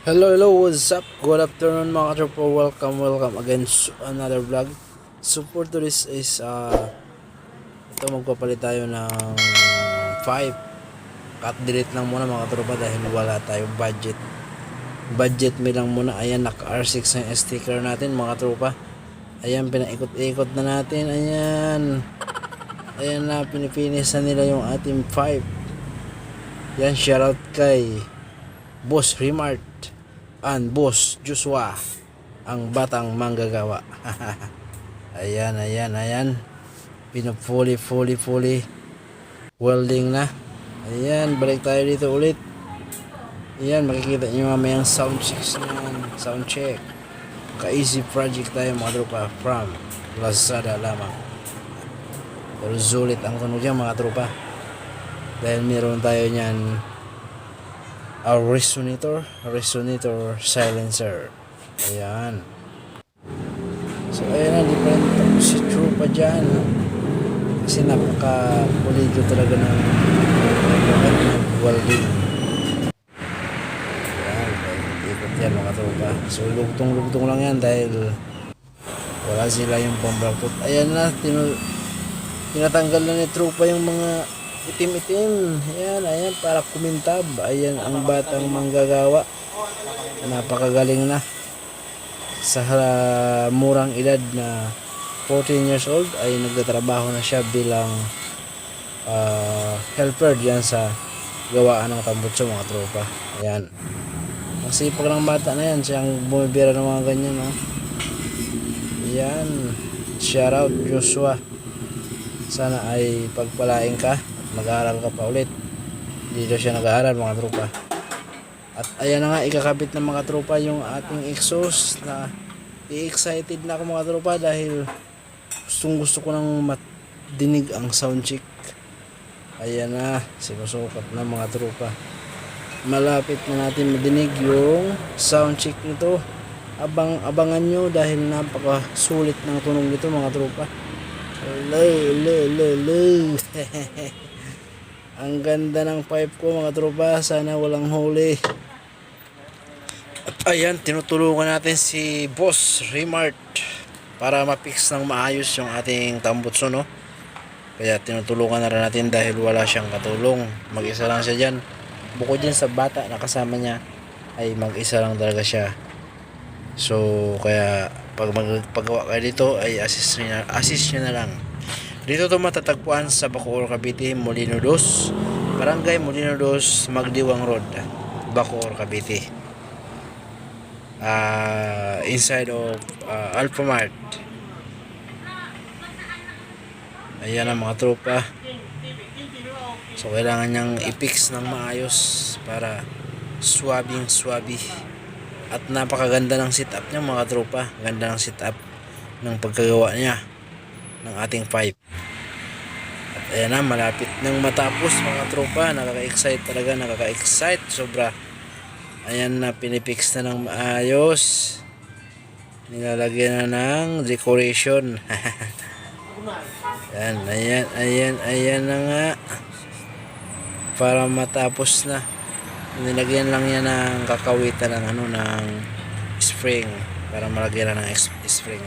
Hello, what's up? Good afternoon mga katropa. Welcome again to another vlog. So for this is ito magpapalit tayo ng 5. Cut delete lang muna mga katropa dahil wala tayong budget may lang muna. Ayan, naka R6 ang sticker natin mga katropa. Ayan, pinaikot-ikot na natin. Ayan na, pinipinis na nila yung ating 5. Yan, shoutout kay Boss Remart and Boss Joshua, ang batang manggagawa. Ayan. Fully welding na. Ayan, balik tayo dito ulit. Ayan, makikita nyo mamayang sound check. Ka-easy project tayo mga tropa from Lazada lamang. Pero sulit ang tunog yan mga tropa. Dahil meron tayo nyan a resonator silencer. Ayan. So ayan na, different si true pa dyan. Kasi napaka-pulido talaga ng welding. Ayan, ikot yan mga tropa. So lugtong lang yan dahil wala sila yung pambrakot. Ayan na, tinatanggal na ni tropa yung mga itim. Ayan, para kumintab. Ayan ang batang manggagawa. Napakagaling na. Sa murang edad na 14 years old ay nagtatrabaho na siya bilang helper diyan sa gawaan ng tambutso mga tropa. Ayan. Ang sipag ng bata na yan. Siyang bumibira ng mga ganyan. No? Ayan. Shoutout Joshua. Sana ay pagpalain ka. Mag-aaral ka pa ulit. Dito siya nag-aaral mga tropa. At ayan na nga, ikakabit ng mga tropa yung ating exhaust na i-excited na ako mga tropa dahil gusto ko nang madinig ang sound check. Ayan na, sinusukat na mga tropa. Malapit na natin madinig yung sound check nito. Abangan nyo dahil napakasulit ng tunog nito mga tropa. Hello. Ang ganda ng pipe ko mga tropa, sana walang huli. At ayan, tinutulungan natin si Boss Remart para ma-fix ng maayos yung ating tambutso, no? Kaya tinutulungan na rin natin dahil wala siyang katulong. Mag-isa lang siya dyan. Bukod dyan sa bata na kasama niya, ay mag-isa lang talaga siya. So kaya pag magpagawa kayo dito ay assist nyo na lang. Dito to matatagpuan sa Bacoor, Cavite, Molino 2, Barangay Molino 2, Magdiwang Road, Bacoor, Cavite. Inside of Alphamart. Ayan ang mga tropa. So kailangan niyang i-fix ng maayos para swabe. At napakaganda ng setup niya mga tropa. Ganda ng setup ng pagkagawa niya ng ating pipe. At ayan na, malapit nang matapos mga tropa. Nakaka-excite sobra. Ayan na, pinipix na ng maayos. Nilalagyan na ng decoration. Ayan na nga. Para matapos na. Nilagyan lang yan ng kakawitan ng ng spring para malagyan na ng spring.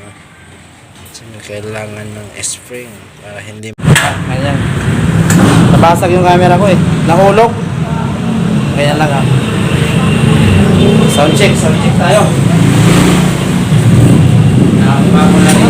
So kailangan ng spring para hindi ayan. Nabasag yung camera ko eh. Nahulog. Kaya lang Sound check tayo. Bago na rin.